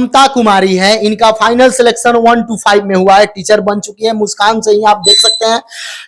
ममता कुमारी है, इनका final selection 1 to 5 में हुआ है, टीचर बन चुकी है। मुस्कान से ही आप देख सकते हैं।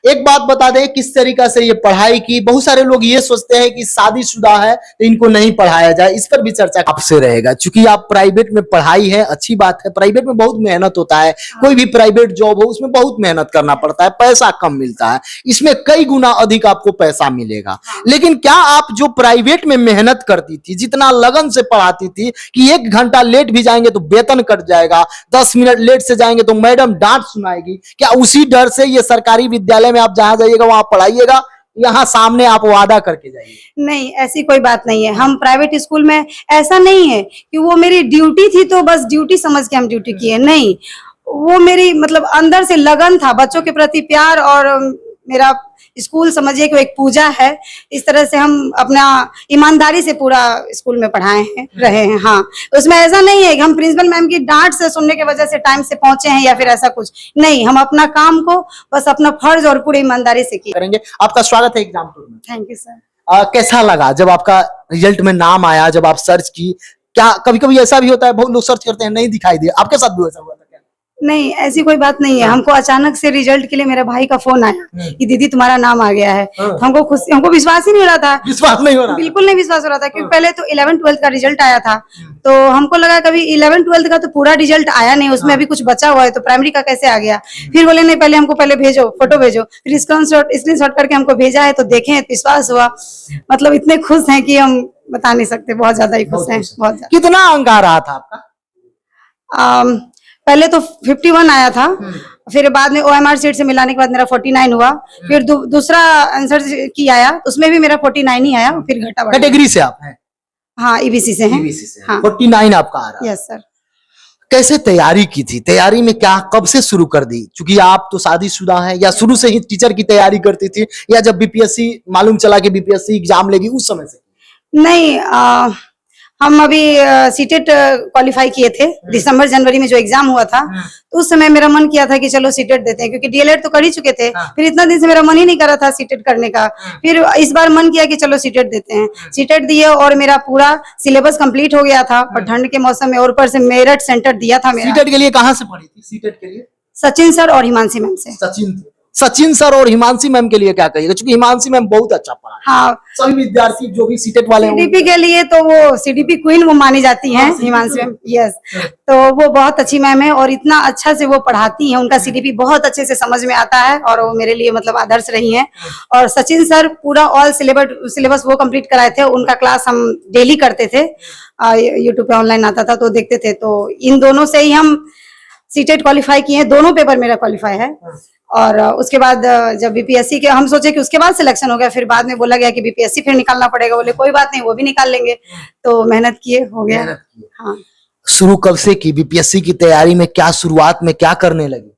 एक बात बता दें किस तरीका से ये पढ़ाई की। बहुत सारे लोग ये सोचते हैं कि शादीशुदा है तो इनको नहीं पढ़ाया जाए, इस पर भी चर्चा आपसे रहेगा। क्योंकि आप प्राइवेट में पढ़ाई है, अच्छी बात है, प्राइवेट में बहुत मेहनत होता है। कोई भी प्राइवेट जॉब हो उसमें बहुत मेहनत करना पड़ता है, पैसा कम मिलता है, इसमें कई गुना अधिक आपको पैसा मिलेगा। लेकिन क्या आप जो प्राइवेट में मेहनत करती थी, जितना लगन से पढ़ाती थी कि 1 घंटा लेट भी जाएंगे तो वेतन कट जाएगा, 10 मिनट लेट से जाएंगे तो मैडम डांट सुनाएगी, क्या उसी डर से ये सरकारी विद्यालय में आप जहां जाइएगा वहां पढ़ाइएगा, यहाँ सामने आप वादा करके जाइए? नहीं, ऐसी कोई बात नहीं है। हम प्राइवेट स्कूल में ऐसा नहीं है कि वो मेरी ड्यूटी थी तो बस ड्यूटी समझ के हम ड्यूटी किए, नहीं, वो मेरी मतलब अंदर से लगन था, बच्चों के प्रति प्यार, और मेरा स्कूल समझिए कि एक पूजा है। इस तरह से हम अपना ईमानदारी से पूरा स्कूल में पढ़ाए हैं, रहे हैं। हाँ, उसमें ऐसा नहीं है कि हम प्रिंसिपल मैम की डांट से सुनने की वजह से टाइम से पहुंचे हैं या फिर ऐसा कुछ नहीं। हम अपना काम को बस अपना फर्ज और पूरी ईमानदारी से किए करेंगे। आपका स्वागत है एग्जाम टूर में। Thank you sir. कैसा लगा जब आपका रिजल्ट में नाम आया, जब आप सर्च की? क्या कभी कभी ऐसा भी होता है, बहुत लोग सर्च करते हैं नहीं दिखाई दिया, आपके साथ भी ऐसा हुआ था? नहीं, ऐसी कोई बात नहीं है। हमको अचानक से रिजल्ट के लिए मेरे भाई का फोन आया कि दीदी तुम्हारा नाम आ गया है। तो हमको विश्वास ही नहीं हो रहा था। विश्वास नहीं हो रहा? बिल्कुल नहीं विश्वास हो रहा था, क्योंकि पहले तो 11th-12th का रिजल्ट आया था, तो हमको लगा कभी 11th-12th का तो पूरा रिजल्ट आया नहीं, उसमें अभी कुछ बचा हुआ है, तो प्राइमरी का कैसे आ गया। फिर बोले नहीं, पहले हमको पहले भेजो, फोटो भेजो। फिर स्क्रीनशॉट करके हमको भेजा है, तो देखें, विश्वास हुआ। मतलब इतने खुश हैं कि हम बता नहीं सकते, बहुत ज्यादा ही खुश हैं, बहुत ज्यादा। कितना अंक आ रहा था आपका? पहले तो 51 आया था, फिर बाद में OMR सीट से मिलाने के बाद मेरा 49 हुआ। फिर दूसरा आंसर की आया, उसमें भी मेरा 49 ही आया, फिर घटा बढ़ा। कैटेगरी से आप हैं? हाँ, EBC से हैं। EBC से। हाँ। 49 आपका आ रहा है? Yes sir. कैसे तैयारी की थी? तैयारी में क्या, कब से शुरू कर दी? क्योंकि आप तो शादीशुदा हैं, या शुरू से ही टीचर की तैयारी करती थी, या जब BPSC मालूम चला कि BPSC एग्जाम लेगी उस समय से? नहीं, हम अभी सीटेट क्वालिफाई किए थे दिसंबर जनवरी में जो एग्जाम हुआ था, तो उस समय मेरा मन किया था कि चलो सीटेट देते हैं, क्योंकि DLED तो कर ही चुके थे। फिर इतना दिन से मेरा मन ही नहीं कर रहा था सीटेट करने का। फिर इस बार मन किया कि चलो सीटेट देते हैं। सीटेट दिए और मेरा पूरा सिलेबस कंप्लीट हो गया था, और ठंड के मौसम में, और ऊपर से मेरठ सेंटर दिया था मेरा। सीटेट के लिए कहाँ से पढ़ी थी? सीटेट के लिए सचिन सर और हिमांशी मैम से। सचिन सर और हिमांशी मैम के लिए क्या कहिएगा? क्योंकि हिमांशी मैम बहुत अच्छा पढ़ा है। हाँ, सभी विद्यार्थी जो भी सीटेट वाले हैं, CDP के लिए तो वो CDP क्वीन वो मानी जाती हैं, हिमांशी मैम। यस, तो वो बहुत अच्छी मैम है, और इतना अच्छा से वो पढ़ाती हैं, उनका CDP बहुत अच्छे से समझ में आता है, और वो मेरे लिए मतलब आदर्श रही हैं। और सचिन सर पूरा ऑल सिलेबस वो कंप्लीट कराए थे, उनका क्लास हम डेली करते थे, यूट्यूब पे ऑनलाइन आता था तो देखते थे। तो इन दोनों से ही हम सीटेट क्वालिफाई किए हैं, दोनों पेपर मेरा क्वालिफाई है। और उसके बाद जब BPSC के हम सोचे कि उसके बाद सिलेक्शन हो गया, फिर बाद में बोला गया कि BPSC फिर निकालना पड़ेगा। बोले कोई बात नहीं, वो भी निकाल लेंगे। तो मेहनत किए, हो गया। हाँ। शुरू कब से की BPSC की तैयारी में? क्या शुरुआत में क्या करने लगी?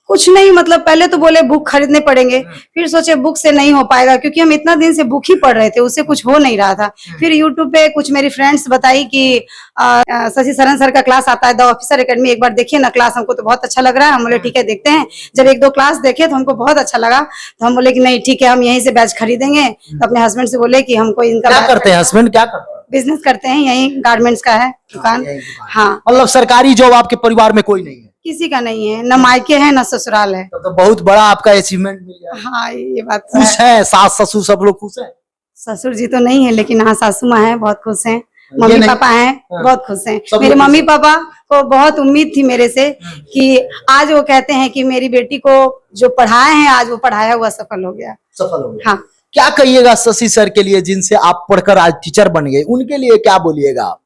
कुछ नहीं, मतलब पहले तो बोले बुक खरीदने पड़ेंगे, फिर सोचे बुक से नहीं हो पाएगा, क्योंकि हम इतना दिन से बुक ही पढ़ रहे थे, उससे कुछ हो नहीं रहा था। फिर यूट्यूब पे कुछ मेरी फ्रेंड्स बताई कि शशि शरण सर का क्लास आता है द ऑफिसर एकेडमी, एक बार देखिए ना क्लास, हमको तो बहुत अच्छा लग रहा है। हम बोले ठीक है, देखते हैं। जब 1-2 क्लास देखे तो हमको बहुत अच्छा लगा, तो हम बोले कि नहीं ठीक है, हम यहीं से बैच खरीदेंगे। तो अपने हस्बैंड से बोले कि हमको इनका क्या करते हैं हस्बैंड? क्या करते हैं? बिजनेस करते हैं, यहीं गारमेंट्स का है दुकान। हाँ, मतलब सरकारी जॉब आपके परिवार में कोई नहीं है? किसी का नहीं है, न मायके है न ससुराल है। तो बहुत बड़ा आपका अचीवमेंट मिल गया। हाँ, ये बात खुश है? सास ससुर सब लोग खुश हैं? ससुर जी तो नहीं है, लेकिन हाँ सासू माँ है, बहुत खुश हैं। मम्मी पापा हैं, बहुत खुश हैं। मेरे मम्मी पापा को बहुत उम्मीद थी मेरे से कि आज वो कहते हैं कि मेरी बेटी को जो पढ़ाए हैं, आज वो पढ़ाया हुआ सफल हो गया। सफल हो गया। हाँ। क्या कहिएगा शशि सर के लिए, जिनसे आप पढ़कर आज टीचर बन गए, उनके लिए क्या बोलिएगा आप?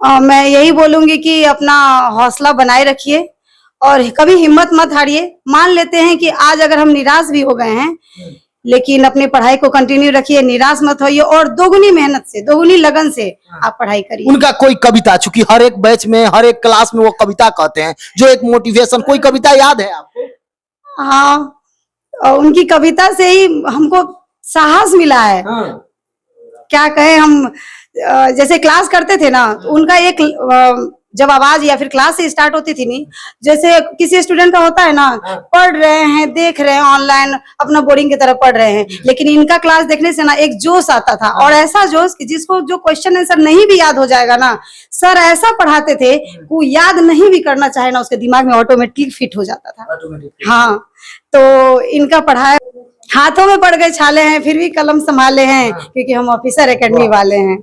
मैं यही बोलूंगी कि अपना हौसला बनाए रखिए और कभी हिम्मत मत हारिए। मान लेते हैं कि आज अगर हम निराश भी हो गए हैं, लेकिन अपनी पढ़ाई को कंटिन्यू रखिए, निराश मत होइए, और दोगुनी मेहनत से, दोगुनी लगन से आप पढ़ाई करिए। उनका कोई कविता, चूंकि हर एक बैच में, हर एक क्लास में वो कविता कहते हैं, जो एक मोटिवेशन, कोई कविता याद है आपको? हाँ, उनकी कविता से ही हमको साहस मिला है। क्या कहें हम, जैसे क्लास करते थे ना, तो उनका एक जब आवाज या फिर क्लास से स्टार्ट होती थी नहीं, जैसे किसी स्टूडेंट का होता है ना, पढ़ रहे हैं, देख रहे हैं ऑनलाइन, अपना बोरिंग की तरह पढ़ रहे हैं, लेकिन इनका क्लास देखने से ना एक जोश आता था, और ऐसा जोश कि जिसको जो क्वेश्चन आंसर नहीं भी याद हो जाएगा ना, सर ऐसा पढ़ाते थे वो याद नहीं भी करना चाहे ना, उसके दिमाग में ऑटोमेटिकली फिट हो जाता था। हाँ, तो इनका पढ़ाई हाथों में पड़ गए छाले हैं, फिर भी कलम संभाले हैं, क्योंकि हम ऑफिसर एकेडमी वाले हैं।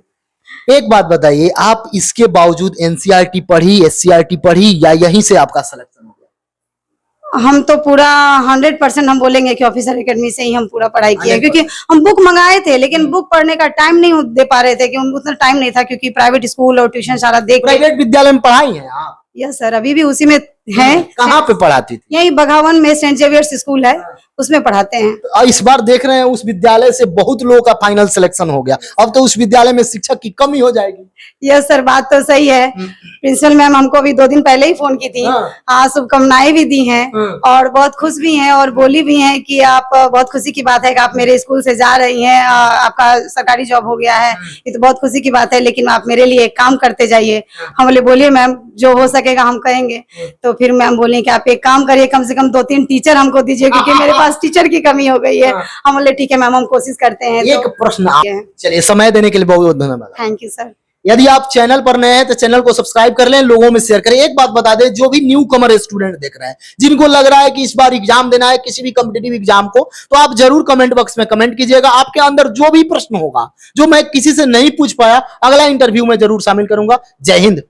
एक बात बताइए, आप इसके बावजूद एनसीईआरटी पढ़ी, एससीईआरटी पढ़ी, या यहीं से आपका सिलेक्शन हो गया? हम तो पूरा 100% हम बोलेंगे कि ऑफिसर एकेडमी से ही हम पूरा पढ़ाई किया है, क्योंकि हम बुक मंगाए थे, लेकिन बुक पढ़ने का टाइम नहीं दे पा रहे थे, क्योंकि उतना टाइम नहीं था, क्योंकि प्राइवेट स्कूल और ट्यूशन सारा देख। प्राइवेट विद्यालय में पढ़ाई है आप? यस सर, अभी भी उसी में है। कहाँ पे पढ़ाती थी? यही बघावन में सेंट जेवियर्स स्कूल है, उसमें पढ़ाते हैं। तो इस बार देख रहे हैं उस विद्यालय से बहुत लोगों का फाइनल सिलेक्शन हो गया, अब तो उस विद्यालय में शिक्षक की कमी हो जाएगी। यस सर, बात तो सही है। प्रिंसिपल मैम हमको अभी 2 दिन पहले ही फोन की थी, हाँ, शुभकामनाएं भी दी हैं, और बहुत खुश भी हैं, और बोली भी हैं कि आप, बहुत खुशी की बात है कि आप मेरे स्कूल से जा रही हैं, आपका सरकारी जॉब हो गया है, ये तो बहुत खुशी की बात है, लेकिन आप मेरे लिए एक काम करते जाइए। हम बोले बोलिए मैम, जो हो सकेगा हम कहेंगे। तो फिर मैम बोली कि आप एक काम करिए, कम से कम 2-3 टीचर हमको दीजिए, क्योंकि मेरे पास टीचर की कमी हो गई है। हम बोले ठीक है मैम, हम कोशिश करते हैं। एक प्रश्न, चलिए, समय देने के लिए बहुत बहुत धन्यवाद। Thank you sir. यदि आप चैनल पर नए हैं तो चैनल को सब्सक्राइब कर लें, लोगों में शेयर करें। एक बात बता दें, जो भी न्यू कमर स्टूडेंट देख रहे हैं, जिनको लग रहा है कि इस बार एग्जाम देना है किसी भी कॉम्पिटिटिव एग्जाम को, तो आप जरूर कमेंट बॉक्स में कमेंट कीजिएगा। आपके अंदर जो भी प्रश्न होगा, जो मैं किसी से नहीं पूछ पाया, अगला इंटरव्यू में जरूर शामिल करूंगा। जय हिंद।